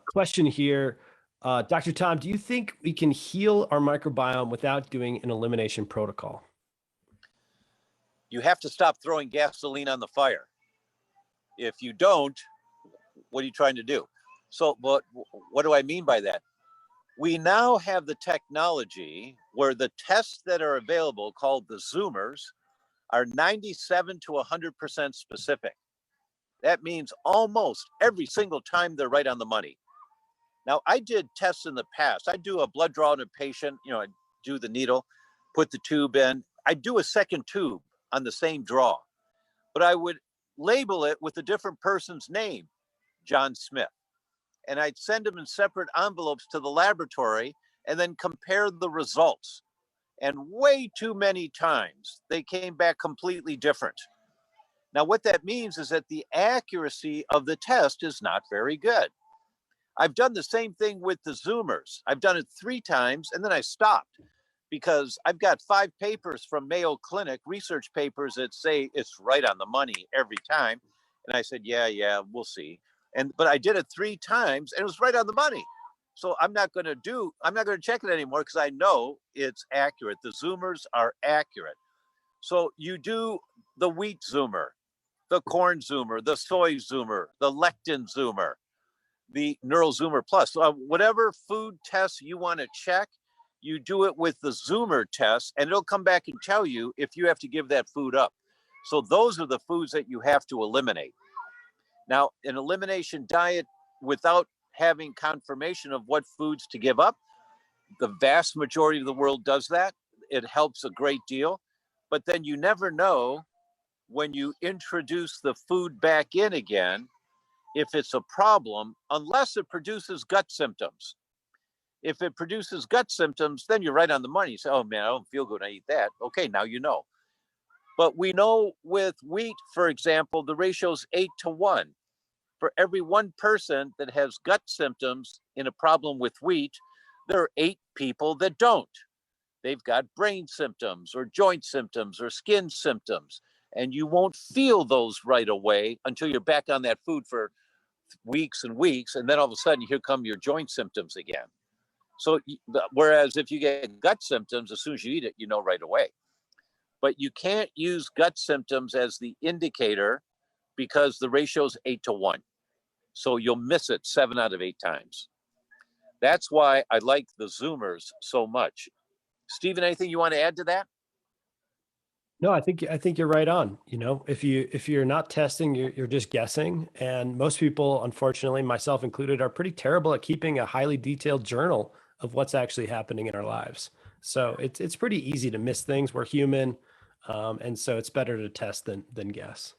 Question here. Dr. Tom, do you think we can heal our microbiome without doing an elimination protocol? You have to stop throwing gasoline on the fire. If you don't, what are you trying to do? So, but what do I mean by that? We now have the technology where the tests that are available, called the Zoomers, are 97 to 100% specific. That means almost every single time they're right on the money. Now, I did tests in the past. I do a blood draw in a patient, I do the needle, put the tube in. I do a second tube on the same draw, but I would label it with a different person's name, John Smith. And I'd send them in separate envelopes to the laboratory and then compare the results. And way too many times, they came back completely different. Now, what that means is that the accuracy of the test is not very good. I've done the same thing with the Zoomers. I've done it 3 times and then I stopped because I've got 5 papers from Mayo Clinic, research papers that say it's right on the money every time. And I said, yeah, we'll see. But I did it 3 times and it was right on the money. So I'm not going to check it anymore because I know it's accurate. The Zoomers are accurate. So you do the wheat Zoomer, the corn Zoomer, the soy Zoomer, the lectin Zoomer, the Neural Zoomer Plus. So whatever food tests you want to check, you do it with the Zoomer test, and it'll come back and tell you if you have to give that food up. So those are the foods that you have to eliminate. Now, an elimination diet without having confirmation of what foods to give up, the vast majority of the world does that. It helps a great deal. But then you never know when you introduce the food back in again, if it's a problem, unless it produces gut symptoms. If it produces gut symptoms, then you're right on the money. You say, oh man, I don't feel good, I eat that. Okay, now you know. But we know with wheat, for example, the ratio is 8 to 1. For every 1 person that has gut symptoms in a problem with wheat, there are 8 people that don't. They've got brain symptoms or joint symptoms or skin symptoms, and you won't feel those right away until you're back on that food for weeks and weeks, and then all of a sudden here come your joint symptoms again. So whereas if you get gut symptoms, as soon as you eat it, you know right away. But you can't use gut symptoms as the indicator because the ratio is 8 to 1. So you'll miss it 7 out of 8 times. That's why I like the Zoomers so much. Steven, anything you want to add to that? No, I think you're right on. If you're not testing, you're just guessing. And most people, unfortunately, myself included, are pretty terrible at keeping a highly detailed journal of what's actually happening in our lives. So it's pretty easy to miss things. We're human. And so it's better to test than guess.